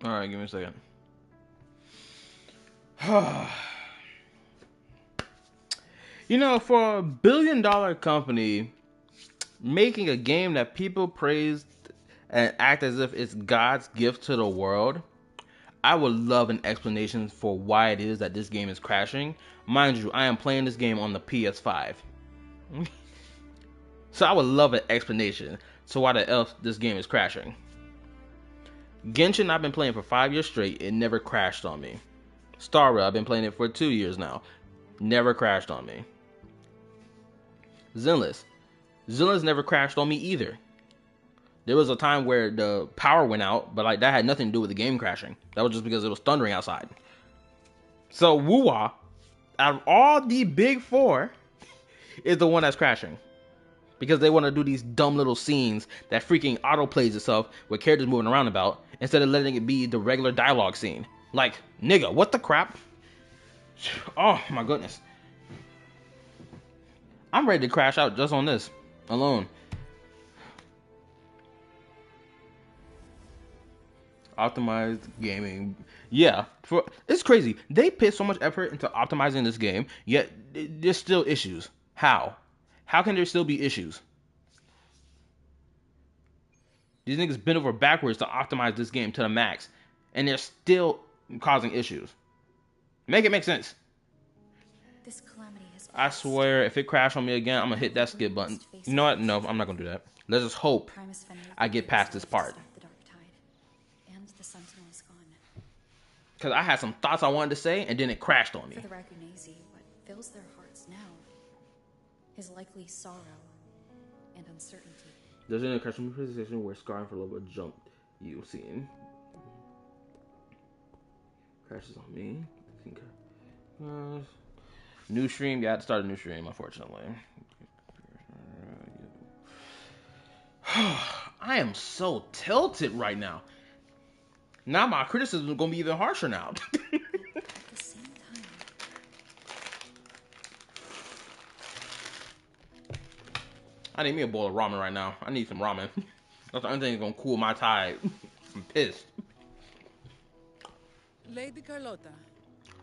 All right, give me a second. You know, for a $1 billion company making a game that people praise and act as if it's God's gift to the world, I would love an explanation for why it is that this game is crashing. Mind you, I am playing this game on the PS5. So I would love an explanation to why the else this game is crashing. Genshin I've been playing for 5 years straight, it never crashed on me. Star Rail I've been playing it for 2 years now. Never crashed on me. Zenless. Zenless never crashed on me either. There was a time where the power went out, but like that had nothing to do with the game crashing. That was just because it was thundering outside. So Wuwa, out of all the big four, is the one that's crashing. Because they want to do these dumb little scenes that freaking auto plays itself with characters moving around about instead of letting it be the regular dialogue scene. Like, nigga, what the crap? Oh my goodness. I'm ready to crash out just on this alone. Optimized gaming. Yeah, it's crazy. They put so much effort into optimizing this game, yet there's still issues. How? How can there still be issues? These niggas bent over backwards to optimize this game to the max, and they're still causing issues. Make it make sense. This calamity has I passed. swear, if it crashes on me again, I'm gonna hit that skip button. You know what? No, I'm not gonna do that. Let's just hope I get past this part. The dark tide, and the sentinel is gone. Because I had some thoughts I wanted to say, and then it crashed on me. For the Ragunasi, what fills their hearts now is likely sorrow and uncertainty. There's an customer presentation where scarring for a little bit jumped. You've seen. Crashes on me. New stream. Yeah, I had to start a new stream, unfortunately. I am so tilted right now. Now my criticism is going to be even harsher now. At the same time, I need me a bowl of ramen right now. I need some ramen. That's the only thing that's going to cool my tide. I'm pissed. Lady Carlotta,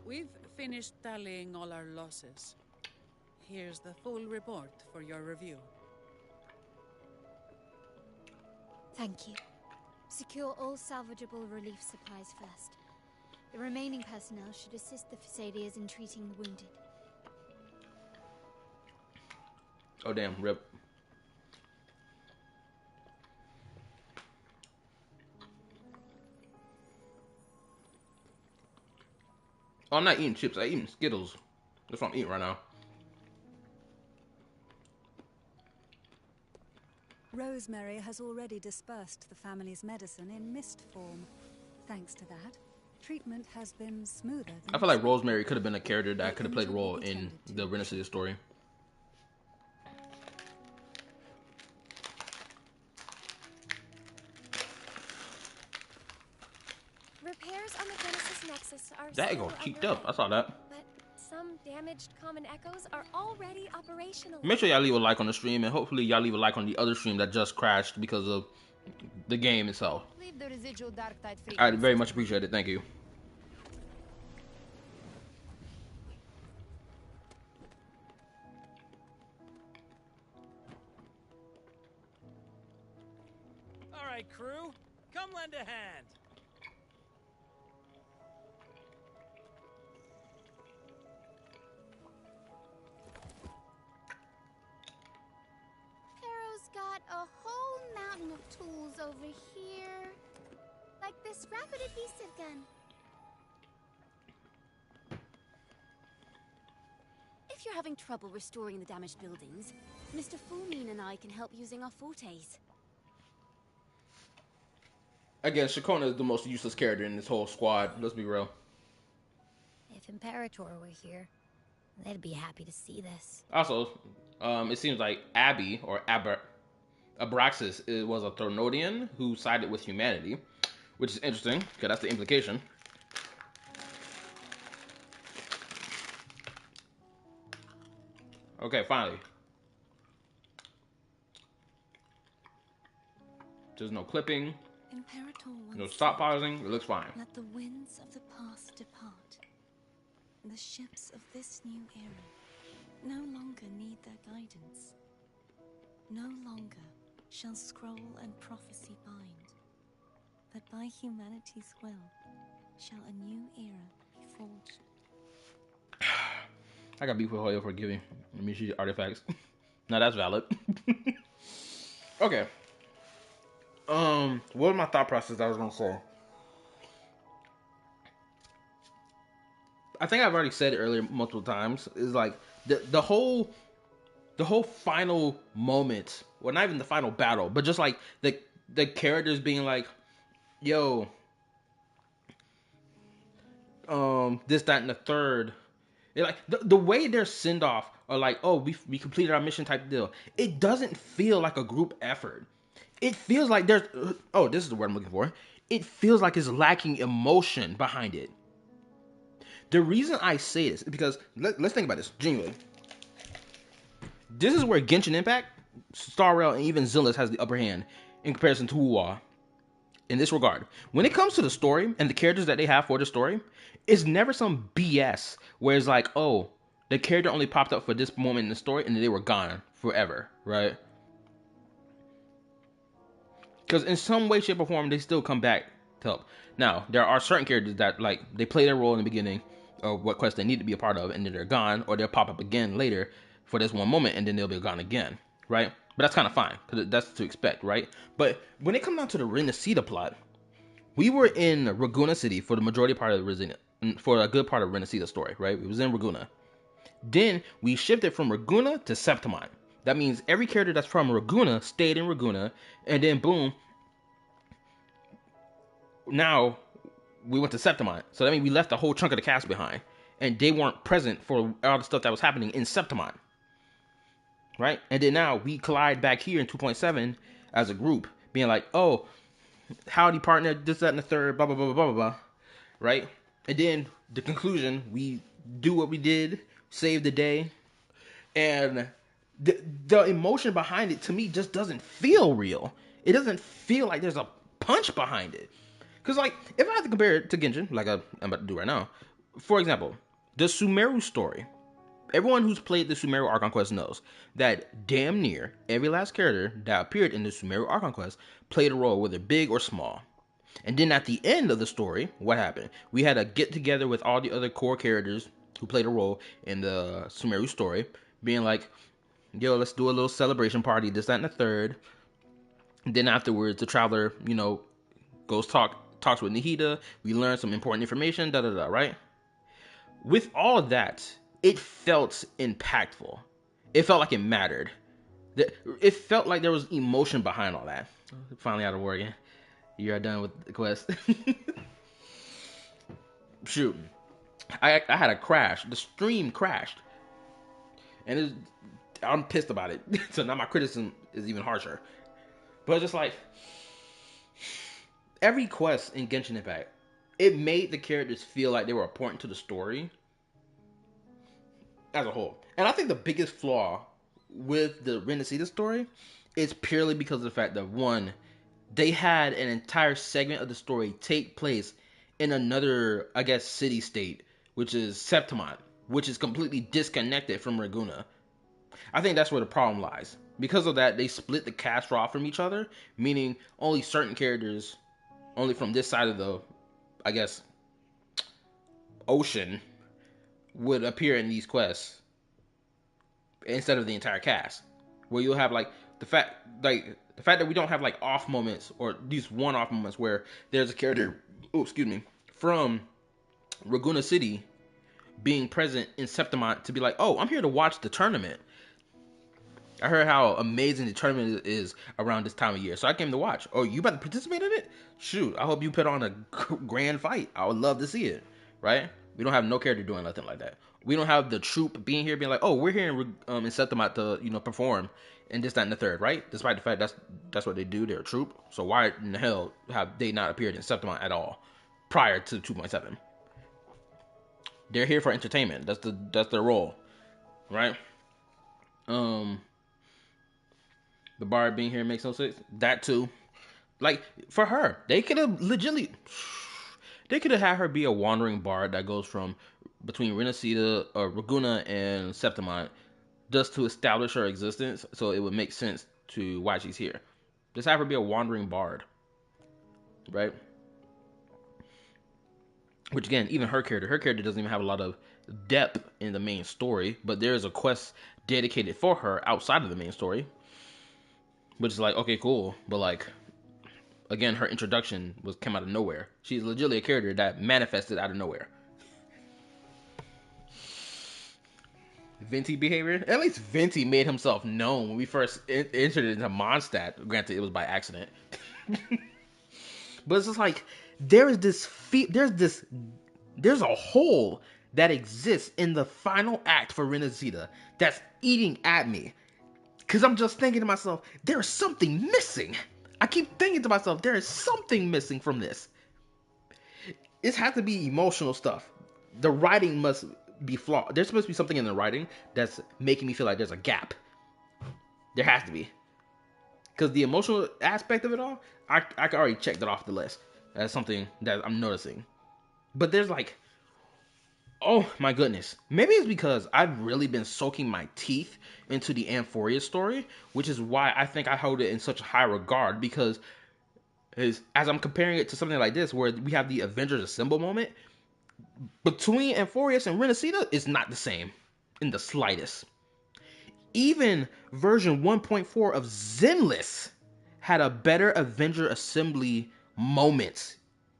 we've finished tallying all our losses. Here's the full report for your review. Thank you. Secure all salvageable relief supplies first. The remaining personnel should assist the Fasadias in treating the wounded. Oh, damn. Rip. Oh, I'm not eating chips. I'm eating Skittles. That's what I'm eating right now. Rosemary has already dispersed the family's medicine in mist form. Thanks to that, treatment has been smoother than I feel like Rosemary could have been a character that could have played a role in the Renaissance story. Repairs on the Genesis Nexus are That still got cheeked underway, up. I saw that. but some damaged common echoes are already operational. Make sure y'all leave a like on the stream, and hopefully y'all leave a like on the other stream that just crashed because of the game itself. Leave the residual dark tide free. I very much appreciate it. Thank you. All right, crew, come lend a hand. Pharaoh's got a whole mountain of tools over here. Like this rapid adhesive gun. If you're having trouble restoring the damaged buildings, Mr. Fulmin and I can help using our fortes. Again, Shakona is the most useless character in this whole squad. Let's be real. If Imperator were here, they'd be happy to see this. Also, it seems like Abby or Abraxas was a Thronodian who sided with humanity, which is interesting because that's the implication. Okay, finally. There's no clipping. Imperator once No, stop said, pausing. It looks fine. "Let the winds of the past depart. The ships of this new era no longer need their guidance. No longer shall scroll and prophecy bind, but by humanity's will shall a new era be forged." I got beef with Hoyo for giving Mishi artifacts. Now that's valid. Okay. What was my thought process I was gonna say? I think I've already said it earlier multiple times. Is like the whole final moment, well, not even the final battle, but just like the characters being like, "Yo, this, that, and the third." Like the way their send off are like, "Oh, we completed our mission" type deal. It doesn't feel like a group effort. It feels like there's this is the word I'm looking for. It feels like it's lacking emotion behind it. The reason I say this is because let's think about this genuinely. This is where Genshin Impact, Star Rail, and even Zillis has the upper hand in comparison to Wuwa in this regard. When it comes to the story and the characters that they have for the story, it's never some BS where it's like, oh, the character only popped up for this moment in the story and then they were gone forever, right? Because in some way, shape, or form, they still come back to help. Now, there are certain characters that, like, they play their role in the beginning of what quest they need to be a part of, and then they're gone, or they'll pop up again later for this one moment, and then they'll be gone again, right? But that's kind of fine, because that's to expect, right? But when it comes down to the Renacida plot, we were in Raguna City for the majority part of for a good part of Renacida's story, right? It was in Raguna. Then we shifted from Raguna to Septimine. That means every character that's from Raguna stayed in Raguna, and then boom, now we went to Septimine. So that means we left a whole chunk of the cast behind, and they weren't present for all the stuff that was happening in Septimine, right? And then now we collide back here in 2.7 as a group, being like, "Oh, howdy partner, this, that, and the third, blah blah blah blah blah blah," right? And then the conclusion, we do what we did, save the day, and the emotion behind it to me just doesn't feel real. It doesn't feel like there's a punch behind it. Because, like, if I have to compare it to Genshin, like I'm about to do right now, for example, the Sumeru story. Everyone who's played the Sumeru Archon Quest knows that damn near every last character that appeared in the Sumeru Archon Quest played a role, whether big or small. And then at the end of the story, what happened? We had a get together with all the other core characters who played a role in the Sumeru story, being like, "Yo, let's do a little celebration party, this, that, and the third." And then afterwards, the traveler, goes talks with Nihida. We learn some important information, right? With all of that, it felt impactful. It felt like it mattered. It felt like there was emotion behind all that. Finally out of war again. You're done with the quest. Shoot. I had a crash. The stream crashed. And I'm pissed about it. So now my criticism is even harsher. But it's just like, every quest in Genshin Impact, it made the characters feel like they were important to the story as a whole. And I think the biggest flaw with the Renacida story is purely because of the fact that, one, they had an entire segment of the story take place in another, I guess, city-state, which is Septimine, which is completely disconnected from Raguna. I think that's where the problem lies. Because of that, they split the cast off from each other, meaning only certain characters, only from this side of the, I guess, ocean, would appear in these quests instead of the entire cast. Where you'll have the fact that we don't have off moments, or these one-off moments where there's a character, from Raguna City being present in Septimine to be like, "Oh, I'm here to watch the tournament. I heard how amazing the tournament is around this time of year, so I came to watch." "Oh, you about to participate in it? Shoot, I hope you put on a grand fight. I would love to see it," right? We don't have no character doing nothing like that. We don't have the troop being here being like, "Oh, we're here in Septimine to perform and this, that, and the third," right? Despite the fact that's what they do. They're a troop. So why in the hell have they not appeared in Septimine at all prior to 2.7? They're here for entertainment. That's their role, right? The bard being here makes no sense. That too. Like, for her, they could have legitimately, they could have had her be a wandering bard that goes from between Renacida or Raguna and Septimine just to establish her existence, so it would make sense to why she's here. Just have her be a wandering bard, right? Which again, even her character doesn't even have a lot of depth in the main story, but there is a quest dedicated for her outside of the main story, which is like, okay, cool, but like, again, her introduction came out of nowhere. She's legitimately a character that manifested out of nowhere. Venti behavior. At least Venti made himself known when we first entered into Mondstadt. Granted, it was by accident. But it's just like there's a hole that exists in the final act for Renacida that's eating at me. Cause I'm just thinking to myself, there's something missing. I keep thinking to myself, there is something missing from this. It has to be emotional stuff. The writing must be flawed. There's supposed to be something in the writing that's making me feel like there's a gap. There has to be. Because the emotional aspect of it all, I already checked it off the list. That's something that I'm noticing. But there's like, oh my goodness. Maybe it's because I've really been soaking my teeth into the Amphoria story, which is why I think I hold it in such high regard, because as I'm comparing it to something like this, where we have the Avengers Assemble moment, between Amphorius and Renacida is not the same in the slightest. Even version 1.4 of Zenless had a better Avenger Assembly moment.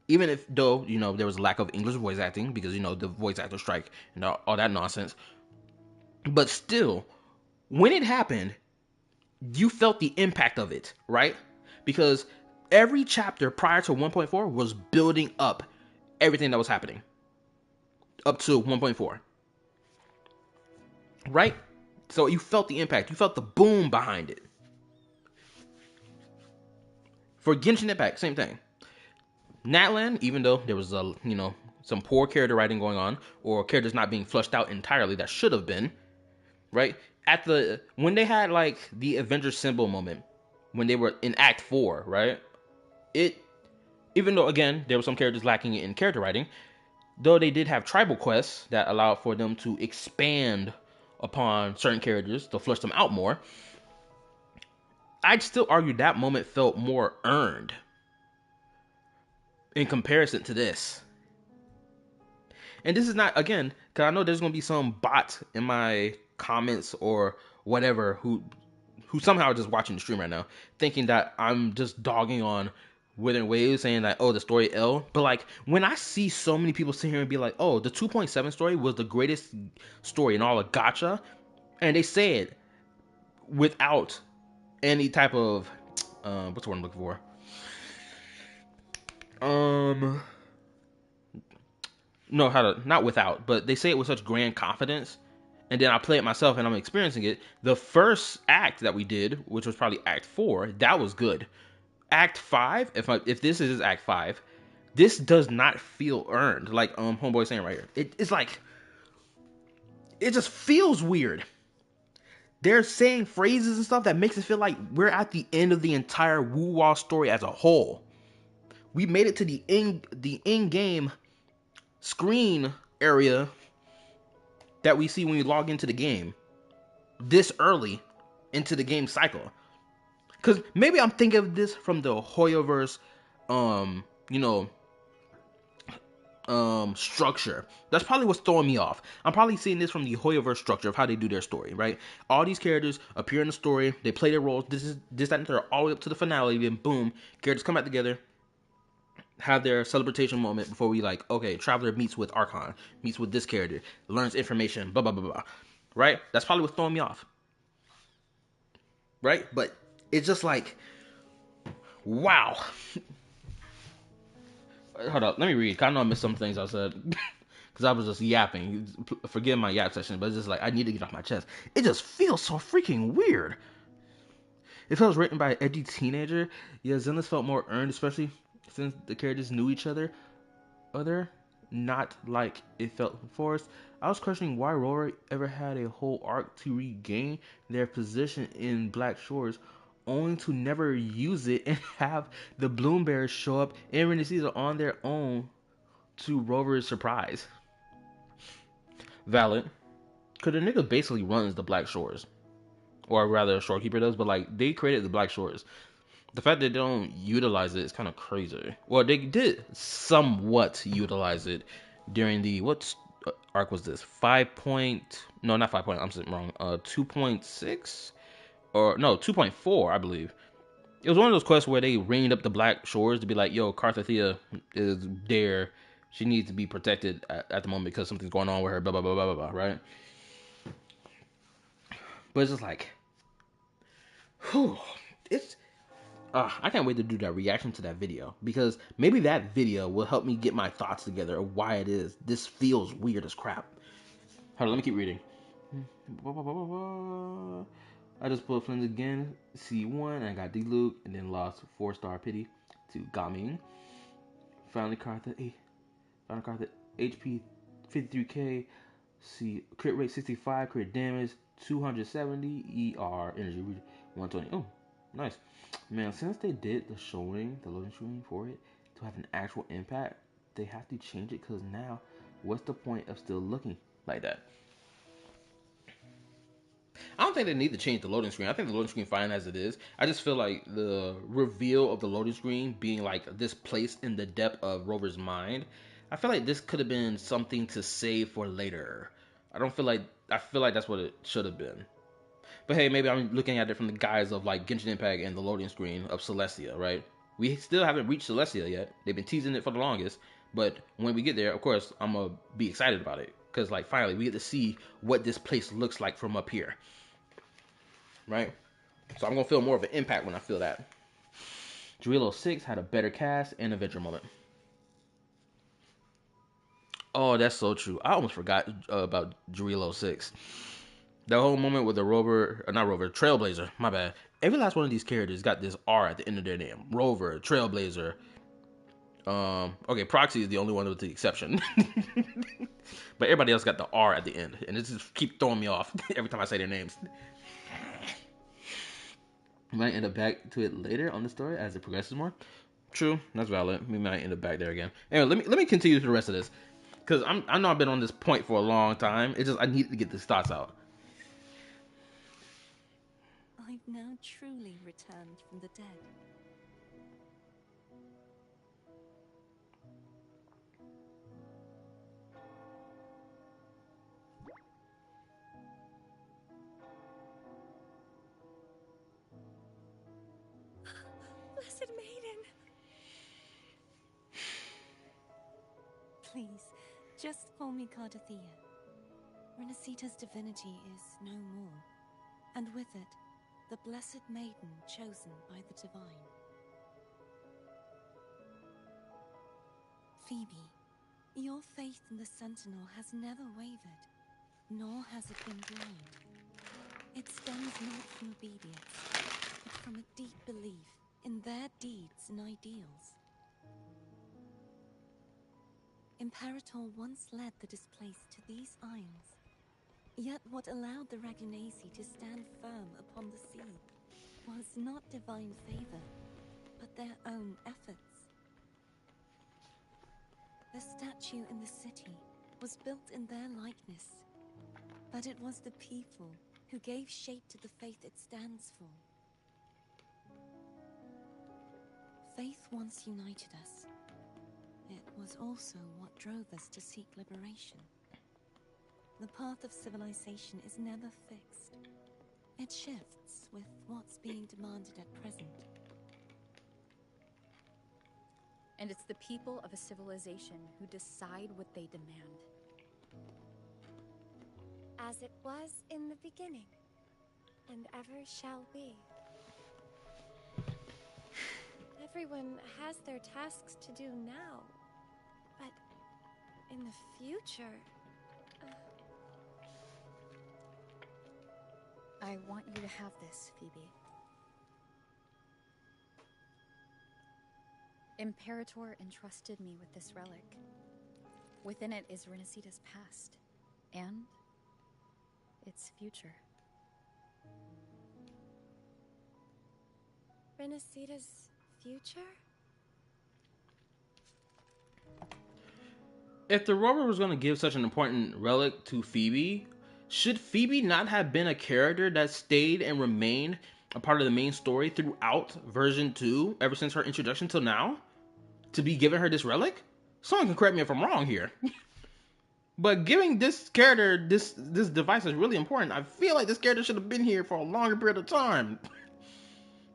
Even if, though, there was a lack of English voice acting, because, the voice actor strike and all that nonsense. But still, when it happened, you felt the impact of it, right? Because every chapter prior to 1.4 was building up everything that was happening. Up to 1.4. Right? So you felt the impact. You felt the boom behind it. For Genshin Impact, same thing. Natlan, even though there was some poor character writing going on, or characters not being flushed out entirely that should have been, right? When they had like the Avengers symbol moment, when they were in Act 4, right? Even though again there were some characters lacking in character writing, though they did have tribal quests that allowed for them to expand upon certain characters to flush them out more, I'd still argue that moment felt more earned in comparison to this. And this is not, again, because I know there's going to be some bot in my comments or whatever who somehow are just watching the stream right now, thinking that I'm just dogging on Withering Waves, saying that, oh, the story L. But like, when I see so many people sit here and be like, oh, the 2.7 story was the greatest story in all of Gacha, and they say it without any type of what's the word I'm looking for? No, not without, but they say it with such grand confidence, and then I play it myself and I'm experiencing it. The first act that we did, which was probably Act 4, that was good. Act 5, if this is Act 5, this does not feel earned, like homeboy saying right here. It's like, it just feels weird. They're saying phrases and stuff that makes it feel like we're at the end of the entire Wu-Wah story as a whole. We made it to the in-game screen area that we see when we log into the game this early into the game cycle. Because maybe I'm thinking of this from the Hoyoverse, structure. That's probably what's throwing me off. I'm probably seeing this from the Hoyoverse structure of how they do their story, right? All these characters appear in the story, they play their roles, this, that, and third, all the way up to the finale, then boom, characters come back together, have their celebration moment before we like, okay, Traveler meets with Archon, meets with this character, learns information, blah, blah, blah, blah, right? That's probably what's throwing me off. Right? But it's just like, wow. Hold up, let me read. I know I missed some things I said because I was just yapping. Forgive my yap session, but it's just like I need to get off my chest. It just feels so freaking weird. If it was written by an edgy teenager, yeah, Zenless felt more earned, especially since the characters knew each other. Not like it felt forced. I was questioning why Roller ever had a whole arc to regain their position in Black Shores, only to never use it and have the Bloomberries show up in Renaissance on their own to Rover's surprise. Valid. Cause the nigga basically runs the Black Shores. Or rather, Shorekeeper does, but like, they created the Black Shores. The fact that they don't utilize it is kind of crazy. Well, they did somewhat utilize it during the, what arc was this? 5 point, no, not 5 point, I'm sitting wrong. 2.6? Or, no, 2.4, I believe. It was one of those quests where they ringed up the Black Shores to be like, yo, Carthathea is there. She needs to be protected at the moment because something's going on with her, blah, blah, blah, blah, blah, blah, right? But it's just like, whew, it's, I can't wait to do that reaction to that video, because maybe that video will help me get my thoughts together of why it is this feels weird as crap. Hold on, let me keep reading. I just pulled Flint again, C1, and I got D-Luke, and then lost 4-star pity to Gaming. Finally Cartha HP 53k, see crit rate 65, crit damage 270, ER energy 120. Oh, nice. Man, since they did the showing, the loading screen for it, to have an actual impact, they have to change it, because now, what's the point of still looking like that? I don't think they need to change the loading screen. I think the loading screen fine as it is. I just feel like the reveal of the loading screen being like this place in the depth of Rover's mind, I feel like this could have been something to save for later. I feel like that's what it should have been. But hey, maybe I'm looking at it from the guise of like Genshin Impact and the loading screen of Celestia, right? We still haven't reached Celestia yet. They've been teasing it for the longest. But when we get there, of course, I'm going to be excited about it. Because like finally, we get to see what this place looks like from up here. Right? So I'm going to feel more of an impact when I feel that. Drilo 6 had a better cast and adventure moment. Oh, that's so true. I almost forgot about Drilo 6. The whole moment with the Trailblazer, my bad. Every last one of these characters got this R at the end of their name. Rover, Trailblazer. Okay, Proxy is the only one with the exception. But everybody else got the R at the end. And it just keeps throwing me off every time I say their names. We might end up back to it later on the story as it progresses more. True, that's valid. We might end up back there again. Anyway, let me continue to the rest of this. Because I know I've been on this point for a long time. It's just I need to get these thoughts out. I've now truly returned from the dead. Blessed Maiden! Please, just call me Cardathea. Renacita's divinity is no more, and with it, the Blessed Maiden chosen by the Divine. Phoebe, your faith in the Sentinel has never wavered, nor has it been blind. It stems not from obedience, but from a deep belief in their deeds and ideals. Imperator once led the displaced to these isles. Yet what allowed the Ragunasi to stand firm upon the sea was not divine favor, but their own efforts. The statue in the city was built in their likeness, but it was the people who gave shape to the faith it stands for. Faith once united us. It was also what drove us to seek liberation. The path of civilization is never fixed. It shifts with what's being demanded at present. And it's the people of a civilization who decide what they demand. As it was in the beginning, and ever shall be. Everyone has their tasks to do now, but in the future... I want you to have this, Phoebe. Imperator entrusted me with this relic. Within it is Renacita's past, and its future. Renacita's future? If the rover was going to give such an important relic to Phoebe, should Phoebe not have been a character that stayed and remained a part of the main story throughout version 2 ever since her introduction till now? To be giving her this relic? Someone can correct me if I'm wrong here. But giving this character this device is really important. I feel like this character should have been here for a longer period of time.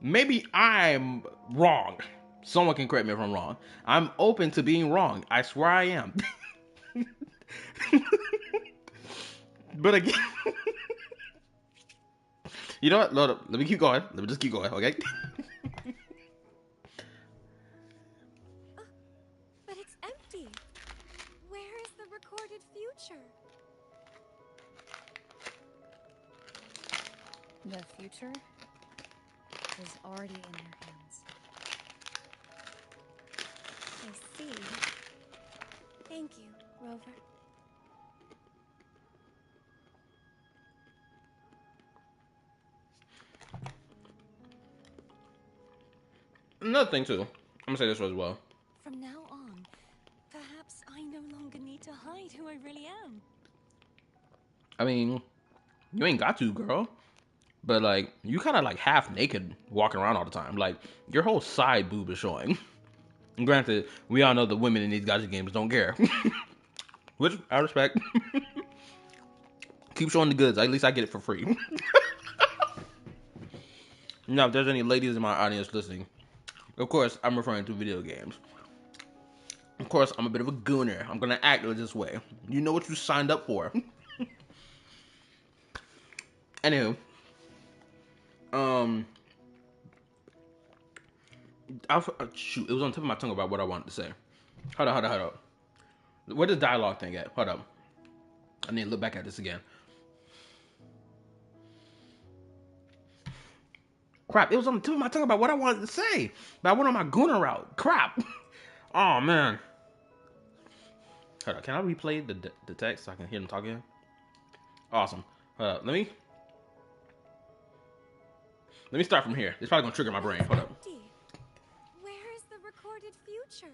Maybe I'm wrong. Someone can correct me if I'm wrong. I'm open to being wrong. I swear I am. But again, you know what? Let me keep going. Let me just keep going, okay? But it's empty. Where is the recorded future? The future is already in your hands. I see. Thank you, Rover. Another thing too. I'm gonna say this as well. From now on, perhaps I no longer need to hide who I really am. I mean, you ain't got to, girl. But like, you kind of like half naked walking around all the time. Like, your whole side boob is showing. And granted, we all know the women in these gotcha games don't care. Which I respect. Keep showing the goods. At least I get it for free. Now, if there's any ladies in my audience listening, of course, I'm referring to video games. Of course, I'm a bit of a gooner. I'm gonna act this way. You know what you signed up for. Anywho, shoot, it was on the tip of my tongue about what I wanted to say. Hold up. Where the dialogue thing at? Hold up. I need to look back at this again. Crap, it was on the tip of my tongue about what I wanted to say. But I went on my gooner route. Crap. Oh, man. Hold up, can I replay the text so I can hear them talk again? Awesome. Let me start from here. It's probably gonna trigger my brain. Hold up. Where is the recorded future?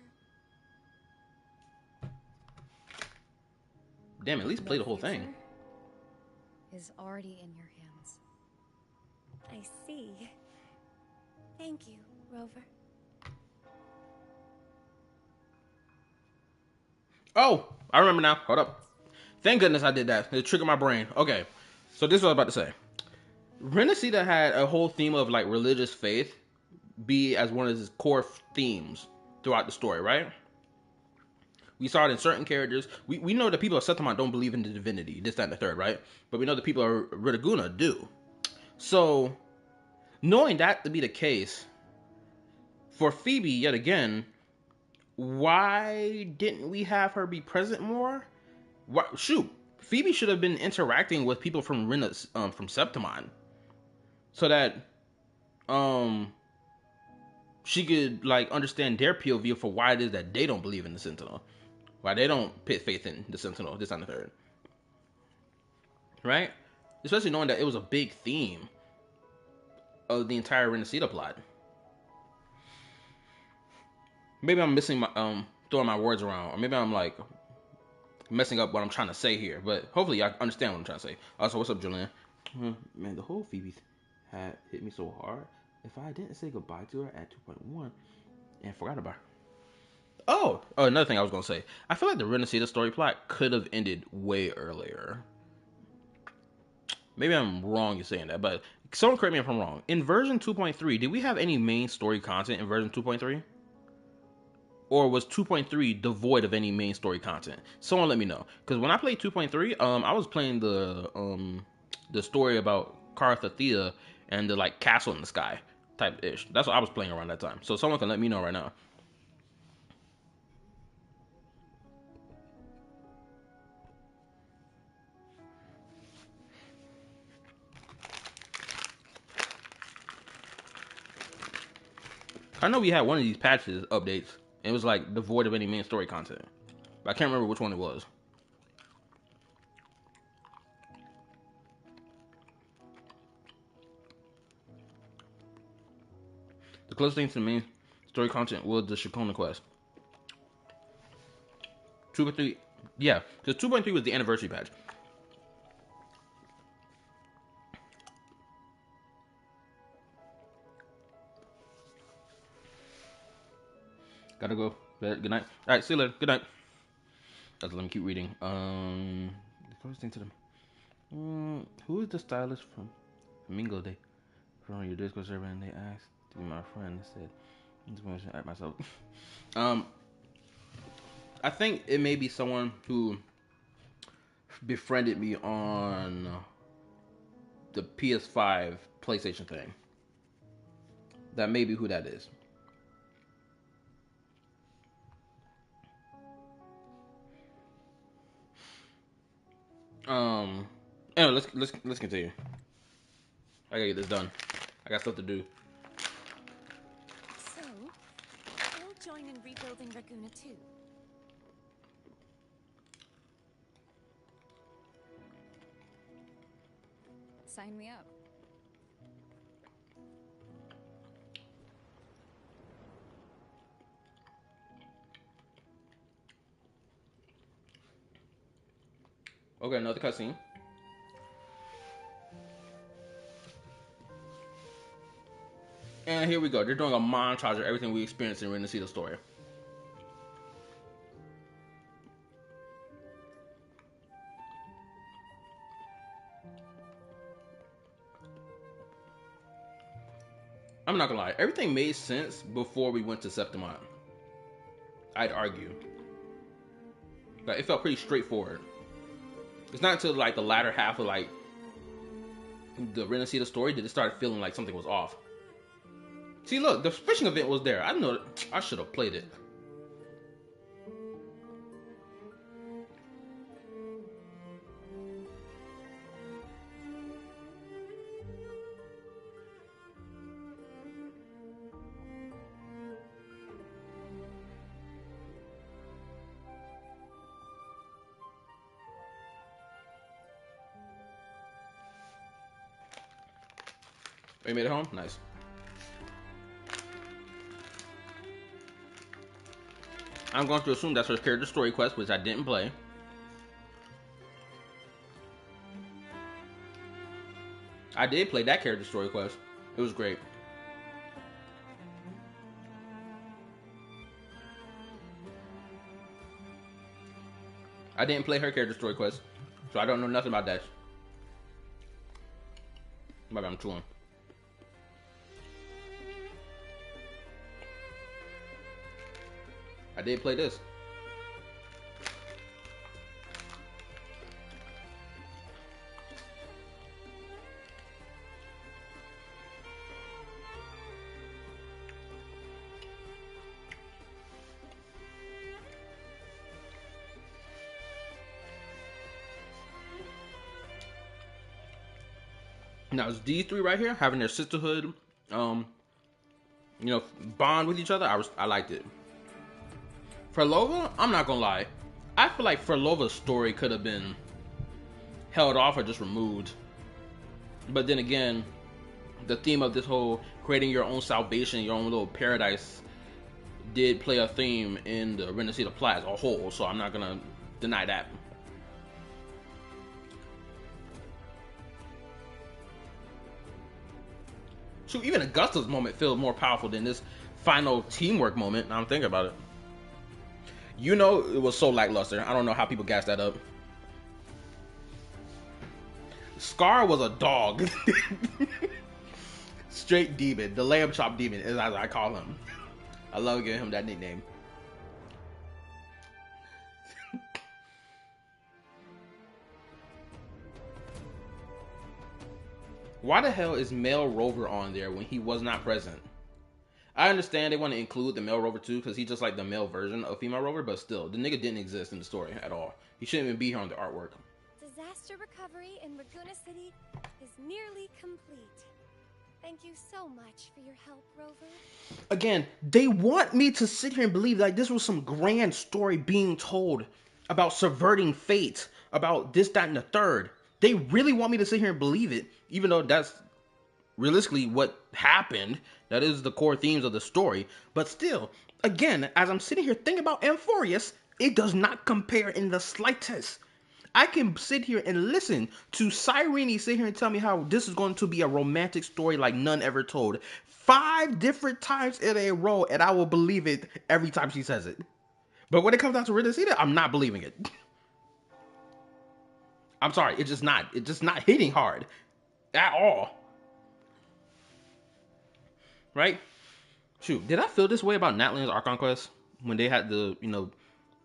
Damn, at least play the whole thing. Is already in your hands. I see. Thank you, Rover. Oh, I remember now. Hold up. Thank goodness I did that. It triggered my brain. Okay, so this is what I was about to say. Renacita had a whole theme of like religious faith be as one of his core themes throughout the story, right? We saw it in certain characters. We know that people of Septimont don't believe in the divinity, this, that, and the third, right? But we know the people of Ritaguna do. So, knowing that to be the case, for Phoebe, yet again, why didn't we have her be present more? Shoot, Phoebe should have been interacting with people from from Septimont, so that she could like understand their POV for why it is that they don't believe in the Sentinel, why they don't put faith in the Sentinel, this and the third, right? Especially knowing that it was a big theme of the entire Renacita plot. Maybe I'm missing my throwing my words around, or maybe I'm like messing up what I'm trying to say here, but hopefully I understand what I'm trying to say. Also, what's up, Julian? Man, the whole Phoebe had hit me so hard. If I didn't say goodbye to her at 2.1 and forgot about her. Oh, another thing I was gonna say. I feel like the Renacita story plot could have ended way earlier. Maybe I'm wrong in saying that, but someone correct me if I'm wrong. In version 2.3, did we have any main story content in version 2.3? Or was 2.3 devoid of any main story content? Someone let me know. Because when I played 2.3, I was playing the story about Carthathea and the like castle in the sky type ish. That's what I was playing around that time. So someone can let me know right now. I know we had one of these patches updates. And it was like devoid of any main story content. But I can't remember which one it was. closest thing to the main story content was the Shakona quest. 2.3, yeah, because 2.3 was the anniversary patch. Gotta go. Good night. All right, see you later. Good night. Let me keep reading. The closest thing to them. Who is the stylist from Mingo Day? From your Discord server, and they asked to be my friend. They said, "I'm just going to act myself." I think it may be someone who befriended me on the PS5 PlayStation thing. That may be who that is. Anyway, let's continue. I gotta get this done. I got stuff to do. So, you'll join in rebuilding Raguna too? Sign me up. Okay, another cutscene. And here we go. They're doing a montage of everything we experienced in Ren to see the story. I'm not gonna lie, everything made sense before we went to Septimont. I'd argue. Like, it felt pretty straightforward. It's not until like the latter half of like the Ren to see the story that it started feeling like something was off. See, look, the fishing event was there. I know I should have played it. Oh, you made it home? Nice. I'm going to assume that's her character story quest, which I didn't play. I did play that character story quest. It was great. I didn't play her character story quest, so I don't know nothing about that. Maybe I'm chewing. I did play this. Now it's these three right here having their sisterhood, bond with each other. I liked it. Frolova, I'm not gonna lie, I feel like Frolova's story could have been held off or just removed. But then again, the theme of this whole creating your own salvation, your own little paradise, did play a theme in the Ren to see the plot as a whole. So I'm not gonna deny that. Shoot, even Augusta's moment feels more powerful than this final teamwork moment. Now I'm thinking about it. You know, it was so lackluster. I don't know how people gassed that up. Scar was a dog. Straight demon. The lamb chop demon, as I call him. I love giving him that nickname. Why the hell is Male Rover on there when he was not present? I understand they want to include the Male Rover too, because he's just like the male version of Female Rover, but still, the nigga didn't exist in the story at all. He shouldn't even be here on the artwork. Disaster recovery in Raguna City is nearly complete. Thank you so much for your help, Rover. Again, they want me to sit here and believe like this was some grand story being told about subverting fate, about this, that, and the third. They really want me to sit here and believe it, even though that's realistically what happened. That is the core themes of the story. But still, again, as I'm sitting here thinking about Amphorius, it does not compare in the slightest. I can sit here and listen to Cyrene sit here and tell me how this is going to be a romantic story like none ever told 5 different times in a row, and I will believe it every time she says it. But when it comes down to Renacida, I'm not believing it. I'm sorry, it's just not hitting hard at all. Right? Shoot, did I feel this way about Natlan's Archon Quest when they had to,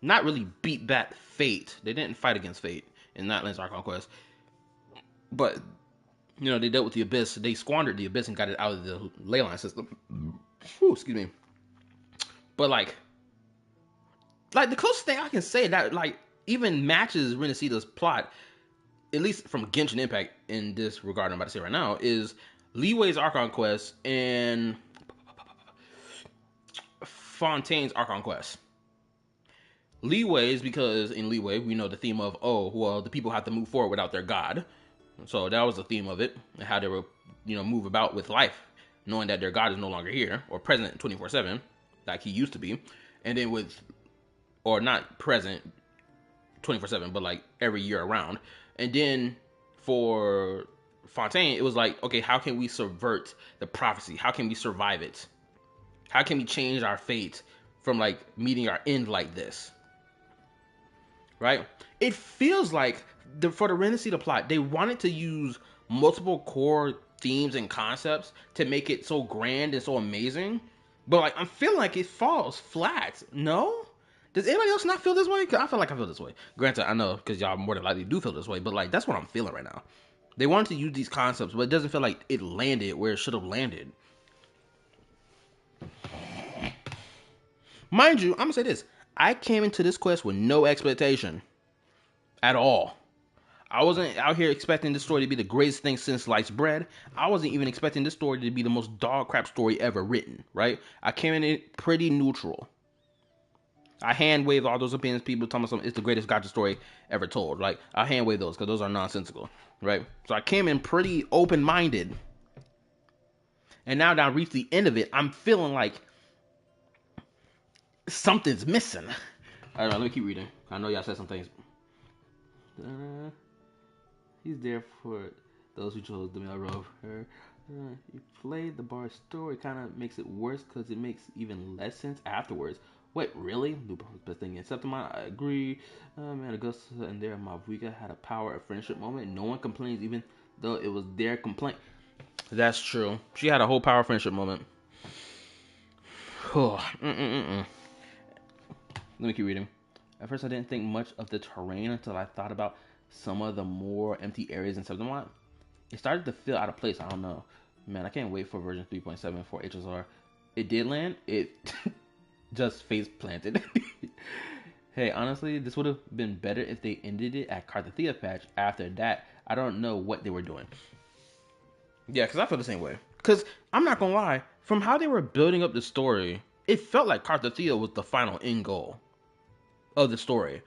not really beat back Fate? They didn't fight against Fate in Natlan's Archon Quest, but they dealt with the Abyss. They squandered the Abyss and got it out of the leyline system. Whew, excuse me. But like the closest thing I can say that even matches Renacida's plot, at least from Genshin Impact in this regard I'm about to say right now, is Leeway's Archon Quest and Fontaine's Archon Quest. Leeway is because in Leeway we know the theme of the people have to move forward without their god. So that was the theme of it, and how they were move about with life, knowing that their god is no longer here or present 24/7 like he used to be. And then or not present 24/7 but like every year around. And then for Fontaine it was like, okay, how can we subvert the prophecy? How can we survive it? How can we change our fate from meeting our end like this? Right? It feels like for the Renacida plot, they wanted to use multiple core themes and concepts to make it so grand and so amazing. But I'm feeling like it falls flat. No? Does anybody else not feel this way? Because I feel like I feel this way. Granted, I know because y'all more than likely do feel this way, but that's what I'm feeling right now. They wanted to use these concepts, but it doesn't feel like it landed where it should have landed. Mind you, I'm going to say this. I came into this quest with no expectation at all. I wasn't out here expecting this story to be the greatest thing since sliced bread. I wasn't even expecting this story to be the most dog crap story ever written, right? I came in it pretty neutral. I hand wave all those opinions. People tell me it's the greatest gotcha story ever told. I hand wave those because those are nonsensical, right? So I came in pretty open-minded. And now that I reached the end of it, I'm feeling like something's missing. All right, let me keep reading. I know y'all said some things. He's there for those who chose the male rover. You played the bar story, kind of makes it worse because it makes even less sense afterwards. Wait, really? Best thing in Septimine, I agree. Man, Augusta and their Mavuika had a power of friendship moment. No one complains, even though it was their complaint. That's true. She had a whole power of friendship moment. Let me keep reading. At first, I didn't think much of the terrain until I thought about some of the more empty areas in Septimine. It started to feel out of place. I don't know. Man, I can't wait for version 3.7 for HSR. It did land. It just face planted. Hey, honestly, this would have been better if they ended it at Carthathea patch. After that, I don't know what they were doing. Yeah, because I feel the same way. Because I'm not going to lie, from how they were building up the story, it felt like Carthathea was the final end goal of the story.